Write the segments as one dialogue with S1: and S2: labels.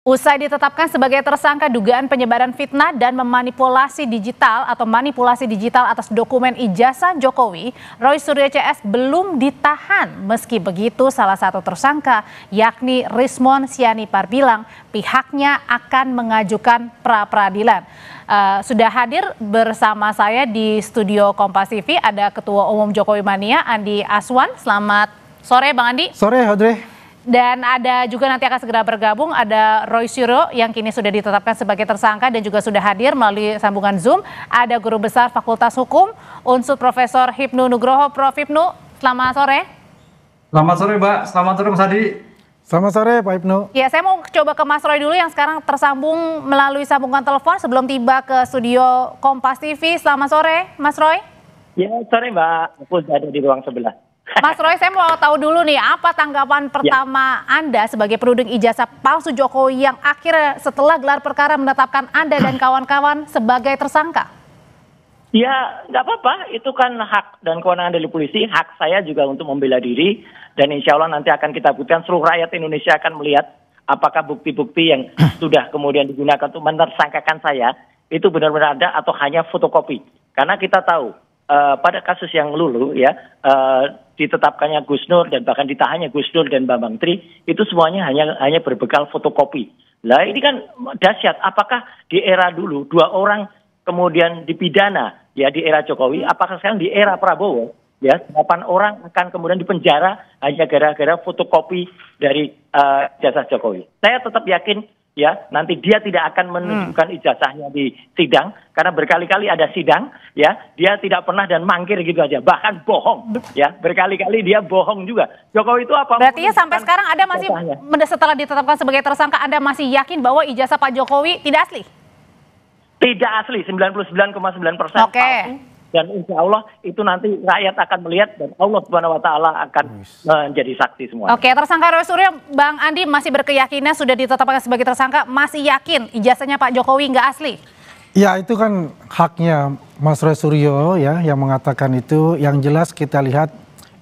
S1: Usai ditetapkan sebagai tersangka dugaan penyebaran fitnah dan memanipulasi digital atau manipulasi digital atas dokumen ijazah Jokowi, Roy Suryo CS belum ditahan. Meski begitu, salah satu tersangka yakni Rismon Sianipar bilang pihaknya akan mengajukan pra-peradilan. Sudah hadir bersama saya di studio Kompas TV ada Ketua Umum Jokowi Mania Andi Aswan. Selamat sore Bang Andi.
S2: Sore Audrey.
S1: Dan ada juga nanti akan segera bergabung ada Roy Suryo yang kini sudah ditetapkan sebagai tersangka dan juga sudah hadir melalui sambungan Zoom. Ada Guru Besar Fakultas Hukum Unsur Profesor Hipnu Nugroho. Prof. Hipnu, selamat sore.
S3: Selamat sore Mbak, selamat sore Mas Adi.
S2: Selamat sore Pak Hipnu.
S1: Ya, saya mau coba ke Mas Roy dulu yang sekarang tersambung melalui sambungan telepon sebelum tiba ke studio Kompas TV. Selamat sore Mas Roy.
S4: Ya sore Mbak, aku ada di ruang sebelah.
S1: Mas Roy, saya mau tahu dulu nih, apa tanggapan pertama Anda sebagai penuding ijazah palsu Jokowi yang akhirnya setelah gelar perkara menetapkan Anda dan kawan-kawan sebagai tersangka?
S4: Ya nggak apa-apa, itu kan hak dan kewenangan dari polisi, hak saya juga untuk membela diri. Dan insya Allah nanti akan kita buktikan, seluruh rakyat Indonesia akan melihat apakah bukti-bukti yang sudah kemudian digunakan untuk menersangkakan saya, itu benar-benar ada atau hanya fotokopi. Karena kita tahu, pada kasus yang lulu ya, ditetapkannya Gus Nur dan bahkan ditahannya Gus Nur dan Bambang Tri, itu semuanya hanya berbekal fotokopi. Lah ini kan dahsyat, apakah di era dulu 2 orang kemudian dipidana ya di era Jokowi, apakah sekarang di era Prabowo ya 8 orang akan kemudian dipenjara hanya gara-gara fotokopi dari ijazah Jokowi. Saya tetap yakin ya nanti dia tidak akan menunjukkan ijazahnya di sidang karena berkali-kali ada sidang ya, dia tidak pernah dan mangkir gitu aja, bahkan bohong ya, berkali-kali dia bohong juga. Jokowi itu apa?
S1: Berarti ya sampai sekarang Anda masih setelah ditetapkan sebagai tersangka Anda masih yakin bahwa ijazah Pak Jokowi tidak asli?
S4: Tidak asli, 99,9%
S1: Oke.
S4: palsu. Dan insya Allah itu nanti rakyat akan melihat dan Allah Subhanahu Wa Taala akan menjadi saksi semua.
S1: Oke, tersangka Roy Suryo, Bang Andi masih berkeyakinan sudah ditetapkan sebagai tersangka, masih yakin ijazahnya Pak Jokowi nggak asli?
S2: Ya itu kan haknya Mas Roy Suryo ya yang mengatakan itu. Yang jelas kita lihat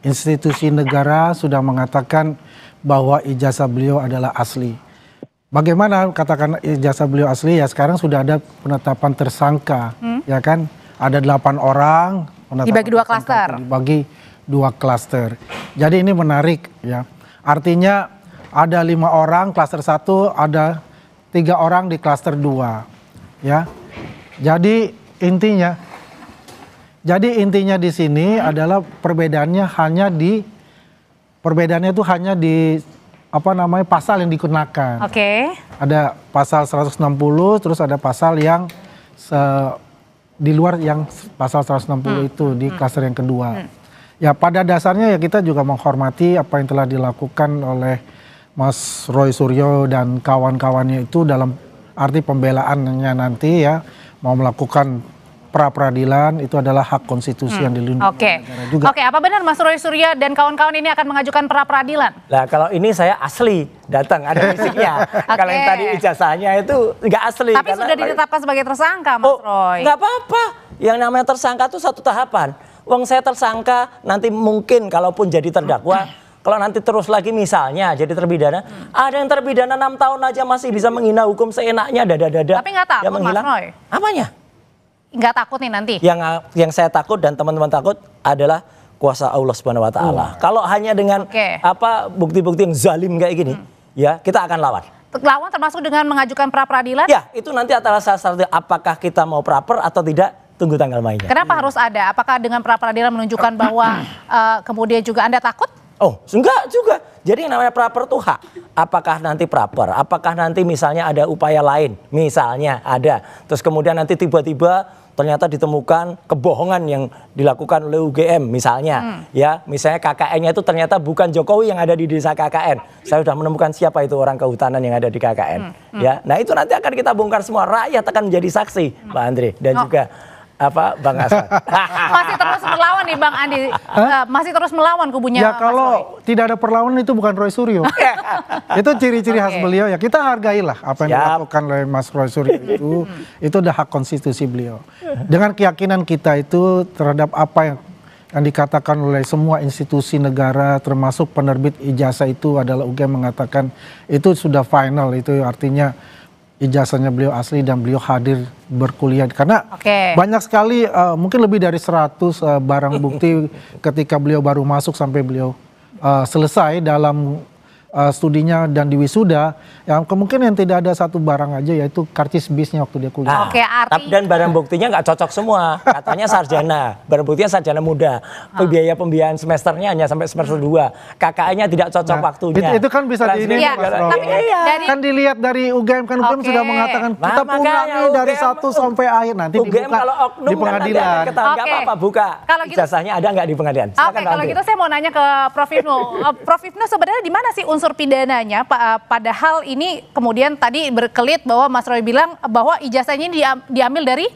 S2: institusi negara sudah mengatakan bahwa ijazah beliau adalah asli. Bagaimana katakan ijazah beliau asli ya, sekarang sudah ada penetapan tersangka ya kan. Ada 8 orang.
S1: Dibagi 2 klaster.
S2: Dibagi 2 klaster. Jadi ini menarik ya. Artinya ada 5 orang klaster 1, ada 3 orang di klaster 2. Ya. Jadi intinya di sini adalah perbedaannya itu hanya di apa namanya pasal yang digunakan.
S1: Oke.
S2: Ada pasal 160, terus ada pasal yang di luar yang pasal 160 itu di klaster yang kedua. Ya pada dasarnya ya kita juga menghormati apa yang telah dilakukan oleh Mas Roy Suryo dan kawan-kawannya itu dalam arti pembelaannya nanti ya mau melakukan pra-peradilan itu adalah hak konstitusi yang dilindungi negara juga.
S1: Oke, apa benar Mas Roy Suryo dan kawan-kawan ini akan mengajukan pra-peradilan?
S5: Nah kalau ini saya asli datang ada fisiknya. Kalau yang tadi ijazahnya itu nggak asli.
S1: Tapi sudah ditetapkan sebagai tersangka Mas Roy.
S5: Nggak apa-apa. Yang namanya tersangka itu 1 tahapan. Wong saya tersangka nanti mungkin kalaupun jadi terdakwa. Kalau nanti terus lagi misalnya jadi terpidana, ada yang terpidana 6 tahun aja masih bisa menghina hukum seenaknya dada-dada.
S1: Tapi nggak takut Mas Roy?
S5: Apanya?
S1: Nggak takut nih nanti?
S5: Yang saya takut dan teman-teman takut adalah kuasa Allah Subhanahu Wa Taala. Kalau hanya dengan bukti-bukti yang zalim kayak gini, ya kita akan lawan.
S1: Lawan termasuk dengan mengajukan pra-peradilan?
S5: Ya itu nanti antara salah satu apakah kita mau pra-per atau tidak, tunggu tanggal mainnya.
S1: Kenapa harus ada? Apakah dengan pra-peradilan menunjukkan bahwa kemudian juga Anda takut?
S5: Oh enggak juga. Jadi yang namanya pra-per itu hak. Apakah nanti pra-per, apakah nanti misalnya ada upaya lain, misalnya ada. Terus kemudian nanti tiba-tiba ternyata ditemukan kebohongan yang dilakukan oleh UGM misalnya. Ya misalnya KKN-nya itu ternyata bukan Jokowi yang ada di desa KKN. Saya sudah menemukan siapa itu orang kehutanan yang ada di KKN. Ya, nah itu nanti akan kita bongkar semua. Rakyat akan menjadi saksi, Pak Andre dan juga Bang Aswan.
S1: Masih terus melawan nih Bang Andi, masih terus melawan kubunya.
S2: Ya kalau tidak ada perlawanan itu bukan Roy Suryo. Itu ciri-ciri khas beliau ya. Kita hargailah apa yang dilakukan oleh Mas Roy Suryo itu udah hak konstitusi beliau. Dengan keyakinan kita itu terhadap apa yang yang dikatakan oleh semua institusi negara termasuk penerbit ijazah itu adalah UGM mengatakan itu sudah final, itu artinya ijazahnya beliau asli dan beliau hadir berkuliah karena banyak sekali mungkin lebih dari 100 barang bukti ketika beliau baru masuk sampai beliau selesai dalam studinya dan di wisuda, yang kemungkinan tidak ada satu barang aja yaitu karcis bisnya waktu dia kuliah.
S5: Dan barang buktinya nggak cocok semua, katanya sarjana, barang buktinya sarjana muda, biaya pembiayaan semesternya hanya sampai semester 2, KKN-nya tidak cocok waktunya.
S2: Itu kan bisa kan dilihat dari UGM, kan UGM sudah mengatakan kita punya dari 1 sampai akhir, nanti
S5: UGM
S2: dibuka
S5: kalau oknum
S2: di pengadilan.
S5: Nggak apa-apa buka ijazahnya ada nggak di pengadilan.
S1: Kalau gitu saya mau nanya ke Prof Hipnu. Prof Hipnu, sebenarnya di mana sih unsur pidananya, padahal ini kemudian tadi berkelit bahwa Mas Roy bilang bahwa ijazahnya ini diambil dari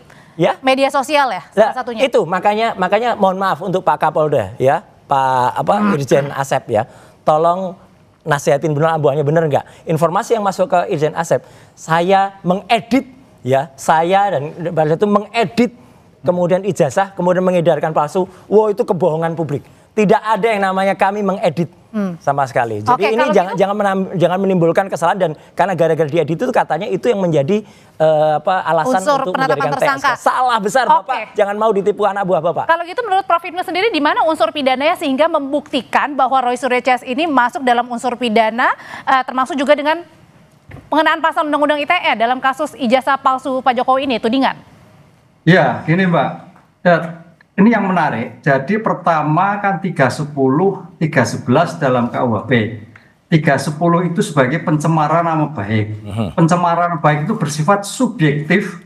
S1: media sosial ya, salah satunya. Itu
S5: makanya mohon maaf untuk Pak Kapolda ya, Pak Irjen Asep ya, tolong nasihatin benar abuahnya bener nggak? Informasi yang masuk ke Irjen Asep, saya mengedit ya, saya dan pada itu mengedit kemudian ijazah, kemudian mengedarkan palsu. Wow, itu kebohongan publik. Tidak ada yang namanya kami mengedit sama sekali. Jadi ini jangan menimbulkan kesalahan, dan karena gara-gara diedit itu katanya itu yang menjadi alasan untuk menjadikan tersangka. Salah besar Bapak, jangan mau ditipu anak buah Bapak.
S1: Kalau gitu menurut Prof Hipnu sendiri di mana unsur pidananya sehingga membuktikan bahwa Roy Suryo CS ini masuk dalam unsur pidana, termasuk juga dengan pengenaan pasal Undang-Undang ITE dalam kasus ijazah palsu Pak Jokowi ini, tudingan?
S3: Ya, gini Mbak. Ini yang menarik. Jadi pertama kan 310, 311 dalam KUHP. 310 itu sebagai pencemaran nama baik. Pencemaran nama baik itu bersifat subjektif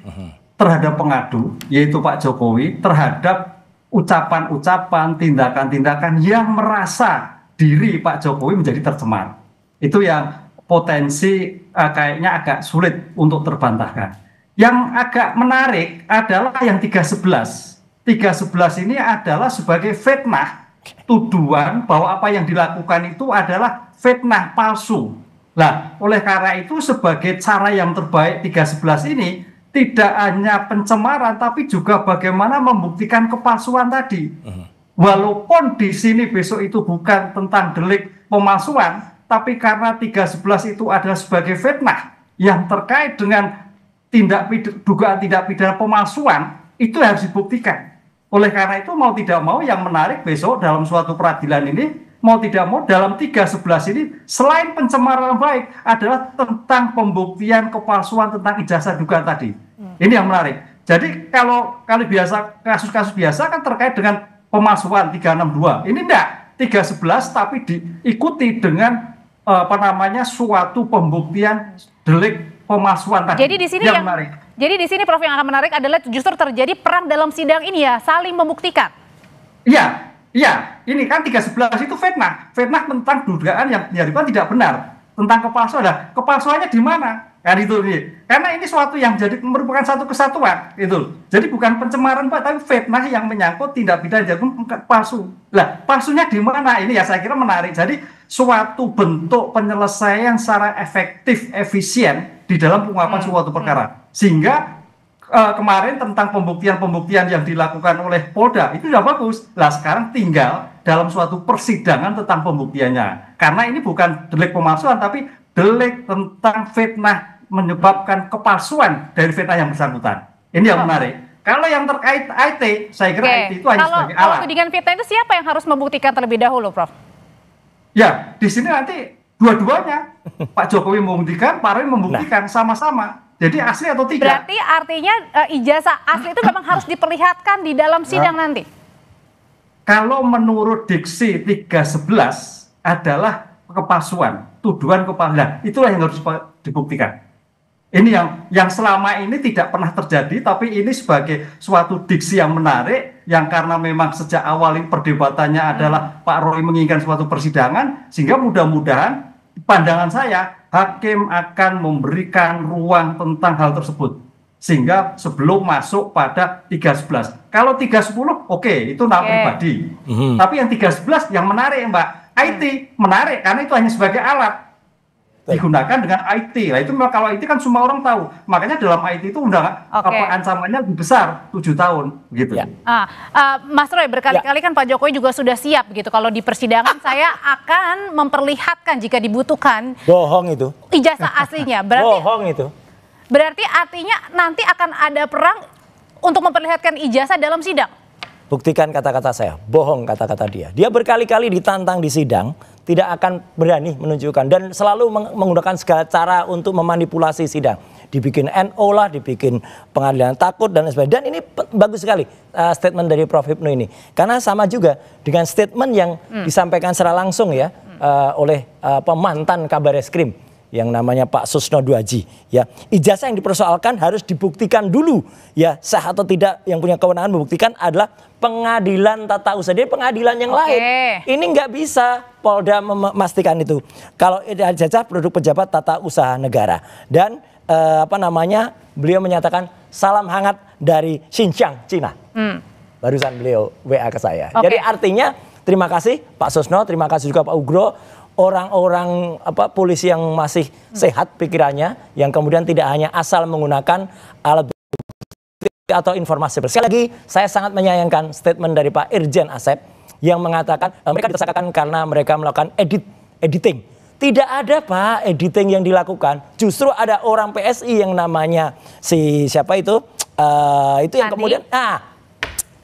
S3: terhadap pengadu, yaitu Pak Jokowi, terhadap ucapan-ucapan, tindakan-tindakan yang merasa diri Pak Jokowi menjadi tercemar. Itu yang potensi kayaknya agak sulit untuk terbantahkan. Yang agak menarik adalah yang 311. 311 ini adalah sebagai fitnah, tuduhan bahwa apa yang dilakukan itu adalah fitnah palsu. Nah, oleh karena itu sebagai cara yang terbaik 311 ini tidak hanya pencemaran tapi juga bagaimana membuktikan kepalsuan tadi. Walaupun di sini besok itu bukan tentang delik pemalsuan, tapi karena 311 itu adalah sebagai fitnah yang terkait dengan dugaan tindak pidana pemalsuan, itu harus dibuktikan. Oleh karena itu mau tidak mau yang menarik besok dalam suatu peradilan ini, mau tidak mau dalam 311 ini selain pencemaran baik adalah tentang pembuktian kepalsuan tentang ijazah dugaan tadi. Ini yang menarik. Jadi kalau biasa kasus-kasus biasa kan terkait dengan pemalsuan 362. Ini enggak 311 tapi diikuti dengan suatu pembuktian delik pemalsuan tadi.
S1: Jadi di sini Jadi di sini Prof yang akan menarik adalah justru terjadi perang dalam sidang ini ya, saling membuktikan. Iya, ini kan 311 itu fitnah tentang dugaan yang diharapkan tidak benar, tentang kepalsuan. Nah, kepalsuannya di mana? Kan itu nih. Karena ini suatu yang jadi merupakan satu kesatuan itu. Jadi bukan pencemaran Pak, tapi fitnah yang menyangkut tindak pidana jagung palsu. Lah, palsunya di mana? Ini ya saya kira menarik. Jadi suatu bentuk penyelesaian secara efektif, efisien di dalam pengungkapan suatu perkara. Sehingga kemarin tentang pembuktian yang dilakukan oleh Polda itu sudah bagus. Lah sekarang tinggal dalam suatu persidangan tentang pembuktiannya. Karena ini bukan delik pemalsuan tapi delik tentang fitnah menyebabkan kepalsuan dari fitnah yang bersangkutan. Ini yang menarik. Kalau yang terkait IT, saya kira IT itu hanya sebagai alat. Kalau tudingan fitnah itu siapa yang harus membuktikan terlebih dahulu, Prof? Ya, di sini nanti dua-duanya. Pak Jokowi membuktikan, Pak Roy membuktikan sama-sama. Jadi asli atau tidak? Berarti artinya ijazah asli itu memang harus diperlihatkan di dalam sidang nanti? Kalau menurut diksi 311 adalah kepalsuan, tuduhan kepalsuan. Itulah yang harus dibuktikan. Ini yang selama ini tidak pernah terjadi, tapi ini sebagai suatu diksi yang menarik, yang karena memang sejak awal perdebatannya adalah Pak Roy menginginkan suatu persidangan, sehingga mudah-mudahan pandangan saya, hakim akan memberikan ruang tentang hal tersebut. Sehingga sebelum masuk pada 311. Kalau 310, oke, itu nama pribadi. Tapi yang 311 yang menarik Mbak, IT menarik karena itu hanya sebagai alat.
S3: digunakan dengan IT. Nah itu kalau IT kan semua orang tahu. Makanya dalam IT itu ancamannya lebih besar 7 tahun gitu.
S5: Ya.
S1: Mas Roy, berkali-kali kan Pak Jokowi juga sudah siap gitu. Kalau di persidangan saya akan memperlihatkan jika dibutuhkan.
S5: Bohong itu.
S1: Ijazah aslinya.
S5: Bohong itu.
S1: Berarti artinya nanti akan ada perang untuk memperlihatkan ijazah dalam sidang.
S5: Buktikan kata-kata saya, bohong kata-kata dia. Dia berkali-kali ditantang di sidang, tidak akan berani menunjukkan dan selalu menggunakan segala cara untuk memanipulasi sidang. Dibikin NO lah, dibikin pengadilan takut dan sebagainya. Dan ini bagus sekali statement dari Prof. Hipnu ini. Karena sama juga dengan statement yang disampaikan secara langsung ya oleh mantan Kabar Eskrim yang namanya Pak Susno Duaji, ya. Ijazah yang dipersoalkan harus dibuktikan dulu, ya, sah atau tidak. Yang punya kewenangan membuktikan adalah pengadilan tata usaha, jadi pengadilan yang lain. Ini nggak bisa Polda memastikan itu. Kalau ijazah produk pejabat tata usaha negara. Dan beliau menyatakan salam hangat dari Xinjiang, Cina. Barusan beliau WA ke saya. Jadi artinya terima kasih Pak Susno, terima kasih juga Pak Ugro. Orang-orang polisi yang masih sehat pikirannya, yang kemudian tidak hanya asal menggunakan alat bukti atau informasi. Sekali lagi saya sangat menyayangkan statement dari Pak Irjen Asep yang mengatakan mereka ditersangkakan karena mereka melakukan editing. Tidak ada Pak editing yang dilakukan. Justru ada orang PSI yang namanya siapa itu yang kemudian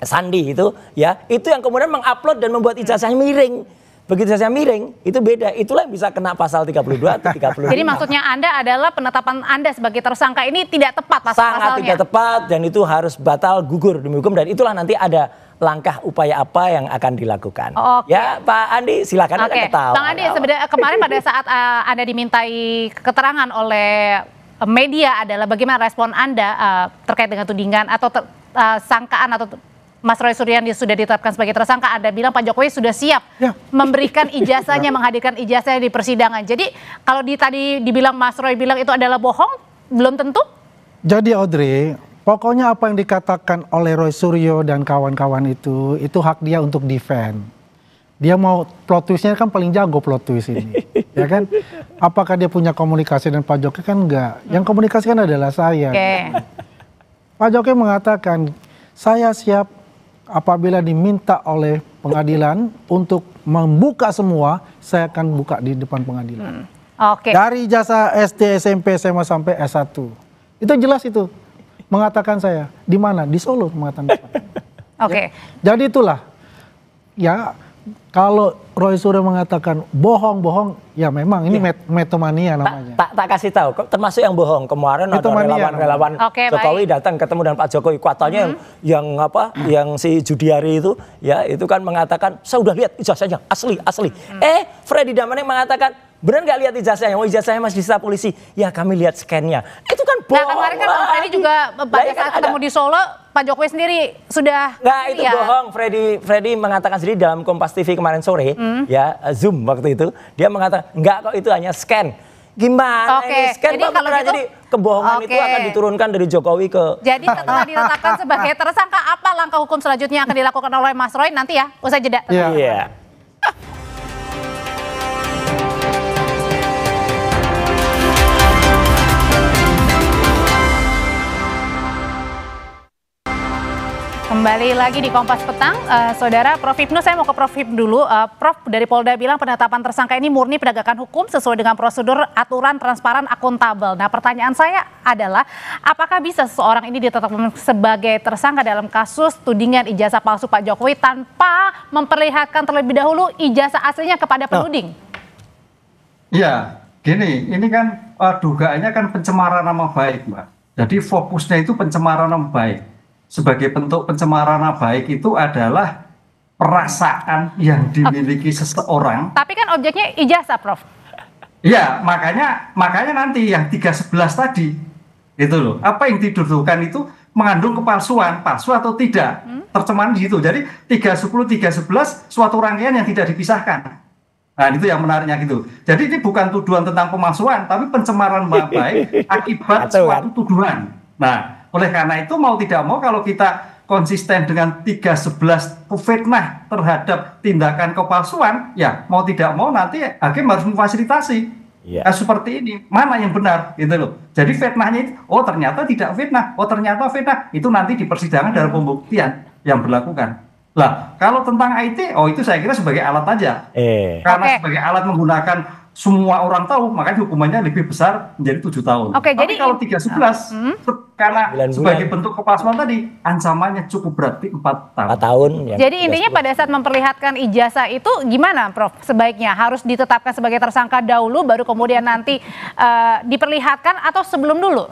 S5: Sandi itu ya, itu yang kemudian mengupload dan membuat ijazahnya miring. Begitu saya miring, itu beda. Itulah yang bisa kena pasal 32 atau 35.
S1: Jadi maksudnya Anda adalah penetapan Anda sebagai tersangka ini tidak tepat pasalnya?
S5: Sangat tidak tepat dan itu harus batal gugur demi hukum. Dan itulah nanti ada langkah upaya apa yang akan dilakukan. Ya Pak Andi silakan ketawa.
S1: Bang Andi, sebenarnya kemarin pada saat Anda dimintai keterangan oleh media adalah bagaimana respon Anda terkait dengan tudingan atau sangkaan atau Mas Roy Suryo sudah ditetapkan sebagai tersangka, Anda bilang Pak Jokowi sudah siap memberikan ijazahnya, menghadirkan ijazahnya di persidangan. Jadi kalau tadi dibilang Mas Roy bilang itu adalah bohong, belum tentu?
S2: Jadi Audrey, pokoknya apa yang dikatakan oleh Roy Suryo dan kawan-kawan itu hak dia untuk defend. Dia mau plot twistnya kan paling jago plot twist ini, ya kan? Apakah dia punya komunikasi dengan Pak Jokowi? Kan enggak. Yang komunikasi kan adalah saya. Pak Jokowi mengatakan, saya siap apabila diminta oleh pengadilan untuk membuka semua, saya akan buka di depan pengadilan. Dari jasa SD, SMP, SMA sampai S1. Itu jelas itu. Mengatakan saya. Di mana? Di Solo mengatakan. Jadi itulah. Ya, kalau Roy Suryo mengatakan bohong-bohong, ya memang ini metomania namanya.
S5: Tak kasih tahu, termasuk yang bohong. Kemarin ada relawan Jokowi datang ketemu dengan Pak Jokowi. Katanya yang si Judiari itu, ya itu kan mengatakan, saya udah lihat ijazahnya asli. Freddy Damanik mengatakan, benar nggak lihat ijazahnya? Oh ijazahnya masih disita polisi. Ya kami lihat scan-nya. Itu kan bohong.
S1: Nah kemarin kan Bang Freddy juga pada saat ketemu di Solo, Pak Jokowi sendiri sudah.
S5: Nggak, itu bohong. Freddy mengatakan sendiri dalam Kompas TV kemarin sore, ya Zoom waktu itu, dia mengatakan enggak kok itu hanya scan. Gimana ini scan? Jadi kalau gitu, jadi kebohongan itu akan diturunkan dari Jokowi ke.
S1: Jadi setelah ditetapkan sebagai tersangka, apa langkah hukum selanjutnya yang akan dilakukan oleh Mas Roy nanti ya? Usai jeda.
S5: Iya.
S1: Kembali lagi di Kompas Petang, Saudara Prof. Hipnu, saya mau ke Prof. Hipnu dulu. Prof, dari Polda bilang penetapan tersangka ini murni penegakan hukum sesuai dengan prosedur, aturan, transparan, akuntabel. Nah pertanyaan saya adalah, apakah bisa seseorang ini ditetapkan sebagai tersangka dalam kasus tudingan ijazah palsu Pak Jokowi tanpa memperlihatkan terlebih dahulu ijazah aslinya kepada penuding?
S3: Iya, gini, ini kan dugaannya kan pencemaran nama baik, Mbak. Jadi fokusnya itu pencemaran nama baik. Sebagai bentuk pencemaran nama baik itu adalah perasaan yang dimiliki seseorang.
S1: Tapi kan objeknya ijazah, Prof.
S3: Iya, makanya nanti yang 311 tadi, itu loh. Apa yang dituduhkan itu mengandung kepalsuan, palsu atau tidak, tercemaran di situ. Jadi 310, 311 suatu rangkaian yang tidak dipisahkan. Nah itu yang menariknya gitu. Jadi ini bukan tuduhan tentang pemalsuan, tapi pencemaran nama baik akibat suatu tuduhan. Nah, oleh karena itu mau tidak mau kalau kita konsisten dengan 311 fitnah terhadap tindakan kepalsuan, ya mau tidak mau nanti hakim harus memfasilitasi.
S5: Iya.
S3: Nah, seperti ini, mana yang benar gitu loh. Jadi fitnahnya itu, oh ternyata tidak fitnah, oh ternyata fitnah. Itu nanti di persidangan dalam pembuktian yang berlakukan. Lah, kalau tentang IT, oh itu saya kira sebagai alat aja. Karena sebagai alat menggunakan semua orang tahu, makanya hukumannya lebih besar menjadi 7 tahun.
S1: Oke,
S3: Tapi
S1: jadi
S3: kalau 311, karena
S5: 9 bulan.
S3: sebagai bentuk kepalsuan tadi, ancamannya cukup berat, 4 tahun.
S5: 4 tahun. Ya,
S1: Jadi intinya pada saat memperlihatkan ijazah itu gimana, Prof? Sebaiknya harus ditetapkan sebagai tersangka dahulu, baru kemudian nanti diperlihatkan atau sebelum dulu?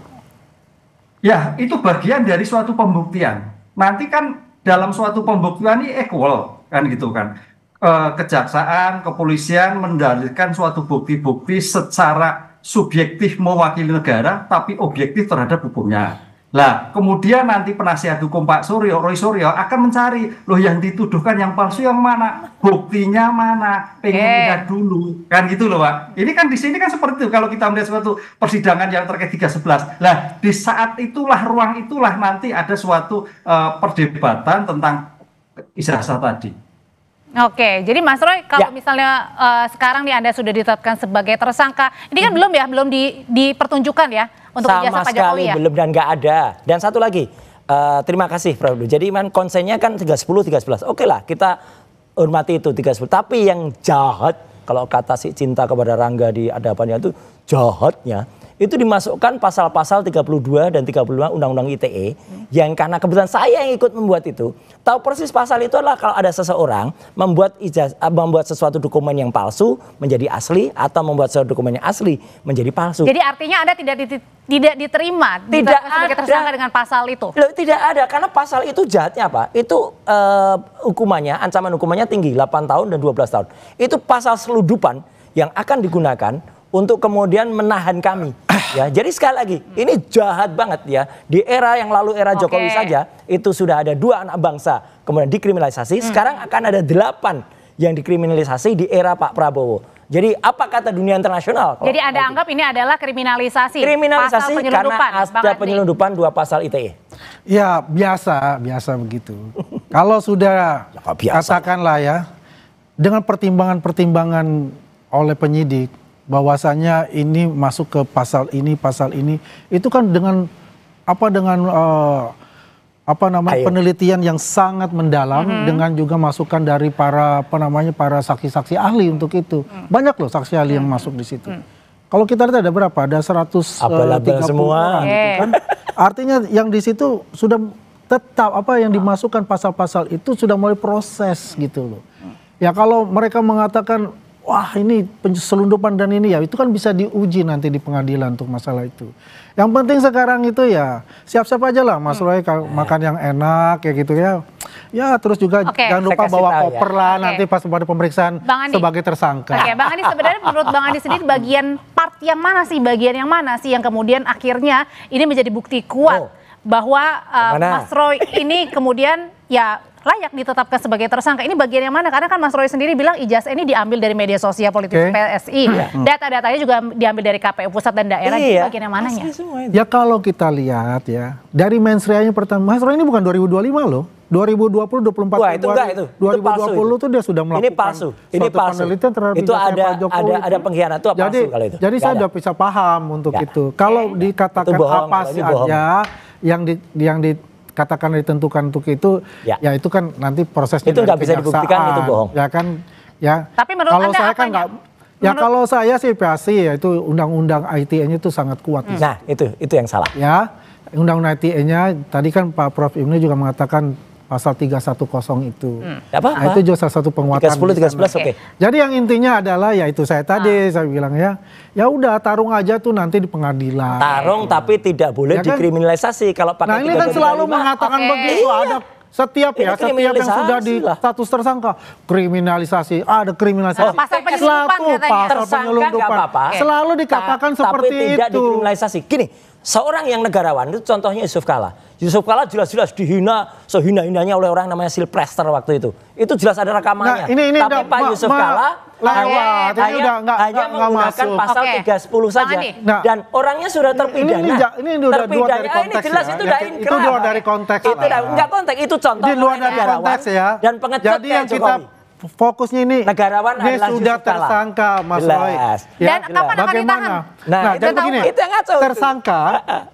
S3: Ya, itu bagian dari suatu pembuktian. Nanti kan dalam suatu pembuktian ini equal, kan gitu kan. Kejaksaan, kepolisian mendalilkan suatu bukti-bukti secara subjektif mewakili negara, tapi objektif terhadap hukumnya. Lah, kemudian nanti penasihat hukum Pak Roy Suryo akan mencari, loh yang dituduhkan yang palsu yang mana, buktinya mana, pengen lihat dulu, kan gitu loh Pak. Ini kan di sini kan seperti itu kalau kita melihat suatu persidangan yang terkait 311. Lah, di saat itulah ruang itulah nanti ada suatu perdebatan tentang ijazah tadi.
S1: Oke, jadi Mas Roy, kalau misalnya sekarang nih Anda sudah ditetapkan sebagai tersangka, ini kan belum dipertunjukkan ya untuk ijazah Pak Jokowi ya?
S5: Sama sekali belum dan nggak ada. Dan satu lagi, terima kasih Prof. Jadi konsennya kan 310, 311. Oke lah, kita hormati itu 310. Tapi yang jahat, kalau kata si Cinta kepada Rangga di hadapannya itu jahatnya, itu dimasukkan pasal-pasal 32 dan 35 Undang-Undang ITE yang karena kebetulan saya yang ikut membuat itu, tahu persis pasal itu adalah kalau ada seseorang membuat sesuatu dokumen yang palsu menjadi asli atau membuat sesuatu dokumen yang asli menjadi palsu.
S1: Jadi artinya Anda tidak diterima sebagai tersangka dengan pasal itu?
S5: Loh, tidak ada, karena pasal itu jahatnya apa? Itu hukumannya, ancaman hukumannya tinggi, 8 tahun dan 12 tahun. Itu pasal seludupan yang akan digunakan untuk kemudian menahan kami. Ya, jadi sekali lagi, ini jahat banget ya. Di era yang lalu, era Jokowi saja, itu sudah ada 2 anak bangsa kemudian dikriminalisasi. Sekarang akan ada 8 yang dikriminalisasi di era Pak Prabowo. Jadi apa kata dunia internasional?
S1: Jadi Anda anggap ini adalah kriminalisasi?
S5: Kriminalisasi
S1: pasal
S5: karena ada penyelundupan 2 pasal ITE.
S2: Ya biasa begitu. Kalau sudah katakanlah ya, dengan pertimbangan-pertimbangan oleh penyidik, bahwasanya ini masuk ke pasal ini, itu kan dengan penelitian yang sangat mendalam, dengan juga masukan dari para saksi-saksi ahli untuk itu. Banyak loh saksi ahli yang masuk di situ. Kalau kita lihat ada berapa? Ada 130
S5: semua.
S2: orang gitu kan. Artinya yang di situ sudah tetap yang dimasukkan pasal-pasal itu sudah mulai proses gitu loh. Ya kalau mereka mengatakan wah ini selundupan dan ini ya, itu kan bisa diuji nanti di pengadilan untuk masalah itu. Yang penting sekarang itu ya siap-siap aja lah Mas Roy, makan yang enak kayak gitu ya. Ya terus juga jangan lupa bawa koper lah nanti pas pada pemeriksaan sebagai tersangka.
S1: Oke, Bang Andi, sebenarnya menurut Bang Andi sendiri bagian yang mana sih yang kemudian akhirnya ini menjadi bukti kuat bahwa Mas Roy ini kemudian ya layak ditetapkan sebagai tersangka. Ini bagian yang mana? Karena kan Mas Roy sendiri bilang ijazah ini diambil dari media sosial politik PSI. Data-datanya juga diambil dari KPU pusat dan daerah. Bagian yang mananya?
S2: Ya kalau kita lihat ya, dari mensreanya pertama, Mas Roy ini bukan 2025 loh. 2020, 24
S5: Wah, itu enggak, itu
S2: 2020 itu dia sudah melakukan
S5: ini palsu.
S2: penelitian terhadap
S5: itu
S2: Pak Jokowi.
S5: ada pengkhianat itu palsu kalau itu.
S2: Jadi saya udah bisa paham untuk itu. Kalau dikatakan apa saja yang dikatakan ditentukan untuk itu, ya itu kan nanti prosesnya
S5: itu nggak bisa dibuktikan itu bohong.
S2: Ya kan, ya.
S1: Tapi menurut
S2: kalau
S1: Anda
S2: saya kan nggak. Ya kalau saya sih pasti ya itu undang-undang ITE-nya itu sangat kuat.
S5: Nah itu yang salah.
S2: Ya, undang-undang ITE-nya tadi kan Pak Prof Ibnu juga mengatakan pasal 310 itu. Nah, itu juga salah satu penguatan.
S5: 310, 311 oke.
S2: Jadi yang intinya adalah ya itu saya tadi saya bilang ya udah tarung aja tuh nanti di pengadilan.
S5: Tarung tapi tidak boleh dikriminalisasi kalau pakai.
S2: Nah ini kan selalu mengatakan begitu ada setiap yang sudah di status tersangka kriminalisasi, ada kriminalisasi.
S1: Pasal penyelundupan
S2: pasal penyelundupan selalu dikatakan seperti
S5: tapi tidak
S2: itu.
S5: Dikriminalisasi. Gini, seorang yang negarawan itu contohnya Yusuf Kalla. Yusuf Kalla jelas-jelas dihina sehina-hinanya oleh orang namanya Silprester waktu itu. Itu jelas ada rekamannya.
S2: Nah, ini
S5: tapi Pak Yusuf Kalla hanya menggunakan pasal 310 saja. Dan orangnya sudah terpidana.
S2: Ini udah luar dari konteks.
S5: Ini jelas itu udah inkrah.
S2: Itu luar dari konteks.
S5: Itu enggak konteks, itu contoh
S2: di luar dari konteks ya.
S5: Dan pengecut
S2: jadi yang kita fokusnya ini
S5: Negarawan adalah
S2: sudah
S5: Yusuf Kala.
S2: tersangka, Mas
S5: Jelas.
S2: Roy.
S1: Dan kapan akan
S2: bagaimana?
S1: ditahan?
S5: Nah,
S2: Nah,
S5: itu
S2: jadi
S5: tahu,
S2: begini,
S5: itu yang ngaco.
S2: tersangka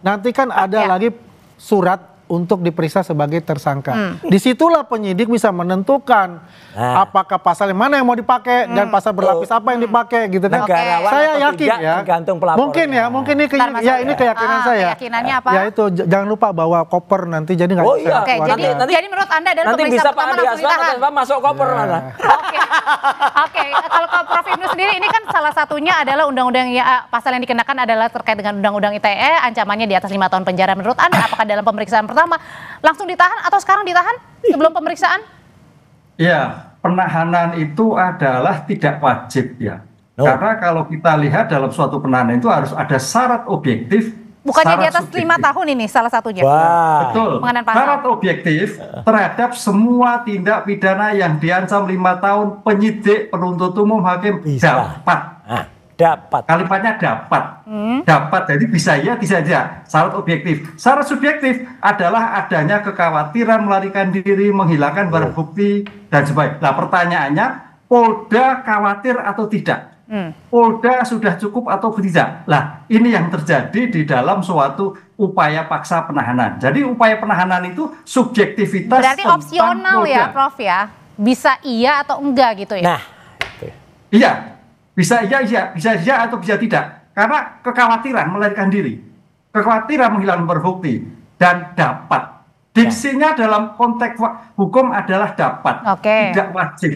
S2: nanti kan ada
S1: Ya.
S2: lagi surat untuk diperiksa sebagai tersangka. Disitulah penyidik bisa menentukan apakah pasal yang mana yang mau dipakai dan pasal berlapis apa yang dipakai gitu kan.
S5: Negarawan
S2: Saya
S5: atau
S2: yakin
S5: tidak
S2: ya.
S5: tergantung pelapornya.
S2: Mungkin ini
S1: Bentar, Mas Roy.
S2: ini keyakinan saya.
S1: Keyakinannya apa?
S2: Ya itu jangan lupa bawa koper nanti jadi nggak
S5: Oh
S2: bisa
S5: iya.
S1: Oke,
S2: keluar.
S1: jadi menurut Anda adalah
S5: Nanti
S1: pemeriksaan
S5: bisa Pak
S1: pertama
S5: Andi
S1: langsung
S5: Asman
S1: ditahan?
S5: atau masuk koper mana?
S1: Oke, kalau Prof Ibnu sendiri ini kan salah satunya adalah undang-undang pasal yang dikenakan adalah terkait dengan undang-undang ITE, ancamannya di atas 5 tahun penjara. Menurut Anda apakah dalam pemeriksaan pertama langsung ditahan atau sekarang ditahan sebelum pemeriksaan?
S3: Ya, penahanan itu adalah tidak wajib ya.
S5: Oh.
S3: Karena kalau kita lihat dalam suatu penahanan itu harus ada syarat objektif.
S1: Bukannya di
S3: syarat
S1: atas 5
S3: subjektif.
S1: tahun ini salah satunya.
S5: Wah.
S3: Betul.
S1: Pengenaan pasal.
S3: Syarat objektif terhadap semua tindak pidana yang diancam 5 tahun penyidik, penuntut umum, hakim
S5: Bisa.
S3: dapat.
S5: Nah, dapat.
S3: Kalimatnya dapat. Dapat. Jadi bisa ya, bisa aja. Syarat objektif. Syarat subjektif adalah adanya kekhawatiran melarikan diri, menghilangkan barang bukti dan sebagainya. Nah, pertanyaannya, Polda khawatir atau tidak? Polda sudah cukup atau tidak? Lah, ini yang terjadi di dalam suatu upaya paksa penahanan. Jadi upaya penahanan itu subjektivitas
S1: Berarti
S3: tentang
S1: opsional ya,
S3: Polda.
S1: Prof ya? Bisa iya atau enggak gitu ya?
S5: Nah,
S3: Iya, bisa iya, bisa iya atau bisa tidak. Karena kekhawatiran melarikan diri, kekhawatiran menghilangkan barang bukti, dan dapat. Diksinya dalam konteks hukum adalah dapat,
S1: Oke.
S3: tidak wajib.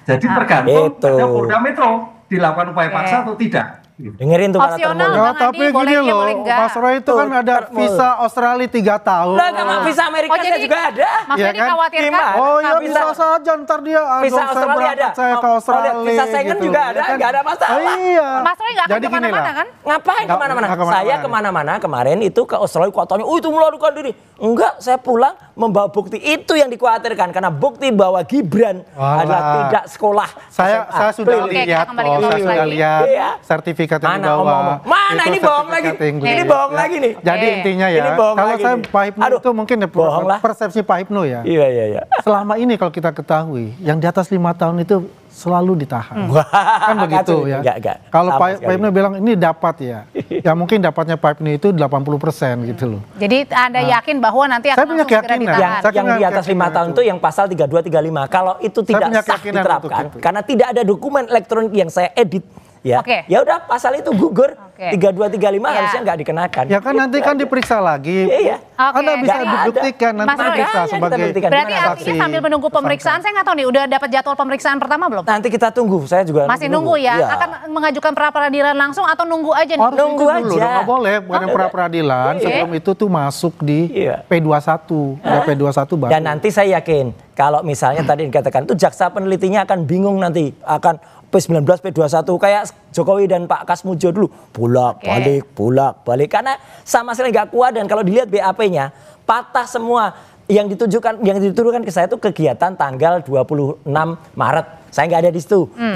S3: Jadi tergantung
S5: Itu.
S3: pada Polda Metro dilakukan upaya
S1: Oke.
S3: paksa atau tidak.
S5: dengerin tuh para
S1: Opsional.
S5: termul.
S2: Ya,
S1: Bang
S2: tapi
S1: Andi, boleh
S2: gini
S1: iya,
S2: loh,
S1: boleh enggak?
S2: Mas Roy itu kan
S5: Tuh,
S2: ada
S5: termul.
S2: visa Australia 3 tahun.
S5: Lah, sama visa Amerika
S1: Oh,
S5: saya
S1: jadi
S5: juga ada.
S1: maksudnya
S2: Iya kan?
S1: dikhawatirkan?
S5: Gimana?
S2: Oh ya
S5: Visa-
S2: bisa saja ntar dia
S5: Visa
S2: saya
S5: Australia
S2: berangkat,
S5: ada.
S2: saya ke
S5: Oh,
S2: Australia
S5: lihat, visa Schengen
S2: gitu.
S5: juga
S2: Ya
S5: ada,
S2: kan?
S5: nggak ada masalah.
S2: Oh, iya.
S1: Mas Roy nggak akan
S2: Jadi gini
S1: kemana-mana
S2: lah.
S1: kan?
S5: Ngapain
S2: Nggak-
S5: kemana-mana?
S2: nggak kemana-mana.
S5: Saya kemana-mana kemarin itu ke Australia katanya, oh itu melarikan diri. Enggak, saya pulang membawa bukti. Itu yang dikhawatirkan karena bukti bahwa Gibran
S2: Walah.
S5: adalah tidak sekolah.
S2: Saya
S5: SMA.
S2: sudah
S1: Oke,
S2: lihat,
S1: kita kembali ke
S2: saya
S1: topik
S2: sudah
S1: lagi.
S2: lihat
S5: Iya.
S2: sertifikat yang
S5: Mana
S2: dibawa.
S5: omong-omong? Mana
S2: Itu
S5: ini bohong lagi?
S2: sertifikat Inggris.
S5: Ini bohong lagi nih.
S2: Jadi
S1: Oke.
S2: intinya ya,
S5: Ini bohong
S2: kalau
S5: lagi
S2: saya
S5: nih.
S2: Pak Hipnu
S5: Aduh,
S2: itu mungkin ya,
S5: bohong lah.
S2: persepsi Pak Hipnu ya.
S5: Iya, iya, iya.
S2: Selama ini kalau kita ketahui, yang di atas 5 tahun itu selalu ditahan.
S5: Wah,
S2: Kan begitu
S5: kacau.
S2: ya.
S5: Enggak.
S2: Kalau
S5: Sama
S2: Pak
S5: sekali.
S2: Hipnu bilang ini dapat ya. Ya mungkin dapatnya Pak Hipnu itu 80% gitu loh.
S1: Jadi Anda yakin bahwa nanti
S2: Saya
S1: akan
S2: punya
S1: langsung segera
S2: keyakinan.
S1: ditahan?
S2: Saya
S5: yang
S2: punya
S5: di atas 5
S2: keyakinan
S5: tahun
S2: itu.
S5: itu yang pasal 32 35. Kalau itu tidak
S2: punya
S5: sah
S2: keyakinan
S5: diterapkan
S2: untuk itu.
S5: karena tidak ada dokumen elektronik yang saya edit ya.
S1: Oke.
S5: Ya udah pasal itu gugur.
S1: Oke.
S5: 32 35
S1: Ya.
S5: harusnya nggak dikenakan.
S2: Ya kan nanti kan diperiksa lagi.
S5: Iya.
S1: Oke.
S2: Anda bisa
S1: Nggak ada.
S2: dibuktikan nanti
S1: Mas Roy.
S2: diperiksa
S5: Makanya kita
S2: sebagai
S5: buktikan.
S1: Berarti
S5: Gimana
S1: artinya
S2: saksi,
S1: sambil menunggu pemeriksaan, saya nggak tahu nih, udah dapat jadwal pemeriksaan pertama belum?
S5: Nanti kita tunggu. Saya juga
S1: Masih nunggu ya?
S5: Iya.
S1: Akan mengajukan pra peradilan langsung atau nunggu aja nih?
S2: Harus
S5: Nunggu
S2: itu dulu,
S5: aja.
S2: nggak boleh, bukan yang pra peradilan.
S1: Oke.
S2: Sebelum itu tuh masuk di
S5: Iya.
S2: P21, udah P21 baru.
S5: Dan nanti saya yakin kalau misalnya tadi dikatakan itu jaksa penelitinya akan bingung nanti akan P19 P21 kayak Jokowi dan Pak Kasmujo dulu bolak balik karena sama sekali nggak kuat. Dan kalau dilihat BAP-nya patah semua. Yang dituduhkan ke saya itu kegiatan tanggal 26 Maret. Saya nggak ada di situ. 22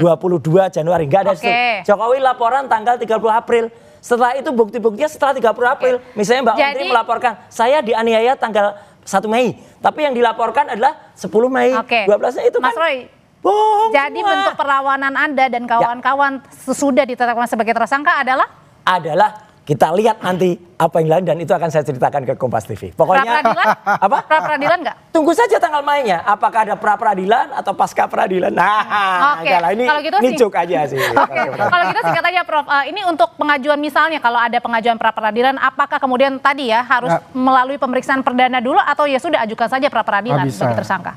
S5: Januari nggak ada di situ.
S1: Oke.
S5: Jokowi laporan tanggal 30 April. Setelah itu bukti-buktinya setelah 30 April. Misalnya Mbak Menteri
S1: Jadi-
S5: melaporkan saya dianiaya tanggal 1 Mei. Tapi yang dilaporkan adalah 10 Mei.
S1: Oke.
S5: 12-nya itu
S1: Mas
S5: kan
S1: Roy,
S5: bohong
S1: jadi
S5: semua.
S1: bentuk perlawanan Anda dan kawan-kawan sesudah ditetapkan sebagai tersangka adalah
S5: Adalah kita lihat nanti apa yang lain dan itu akan saya ceritakan ke Kompas TV. Pokoknya
S1: pra-peradilan?
S5: apa?
S1: Pra-peradilan nggak?
S5: Tunggu saja tanggal mainnya. Apakah ada pra peradilan atau pasca peradilan? Nah,
S1: Oke,
S5: enggak lah, ini
S1: kalau gitu sih-
S5: joke aja sih.
S1: Oke, kalau gitu singkat aja Prof. Ini untuk pengajuan misalnya kalau ada pengajuan pra peradilan, apakah kemudian tadi ya harus melalui pemeriksaan perdana dulu atau ya sudah ajukan saja pra peradilan
S2: Bisa.
S1: sebagai tersangka?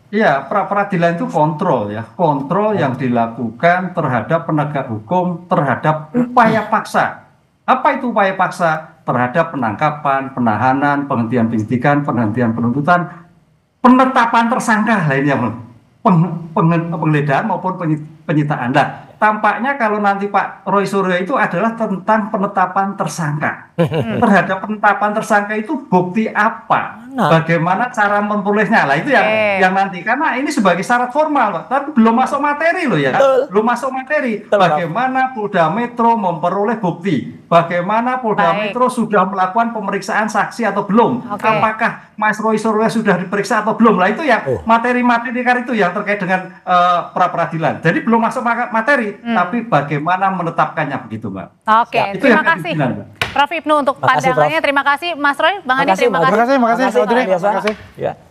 S3: Iya, pra peradilan itu kontrol ya, kontrol yang dilakukan terhadap penegak hukum terhadap upaya paksa. Apa itu upaya paksa? Terhadap penangkapan, penahanan, penghentian penyidikan, penghentian penuntutan, penetapan tersangka lainnya, penggeledahan maupun penyitaan. Nah, tampaknya kalau nanti Pak Roy Suryo itu adalah tentang penetapan tersangka. Terhadap penetapan tersangka itu bukti apa bagaimana cara memperolehnya. Lah itu yang nanti, karena ini sebagai syarat formal, Pak. Tapi belum masuk materi loh ya. Belum masuk materi. Bagaimana Polda Metro memperoleh bukti? Bagaimana Polda Metro sudah melakukan pemeriksaan saksi atau belum? Apakah Mas Roy Suryo sudah diperiksa atau belum? Lah itu yang materi-materi itu yang terkait dengan pra peradilan. Jadi belum masuk materi, tapi bagaimana menetapkannya begitu, Mbak.
S1: Oke, terima kasih Prof. Ibnu untuk pandangannya. Terima kasih Mas Roy, Bang Andi, terima kasih.
S2: Terima kasih, Audrey. Terima kasih.
S5: Ya.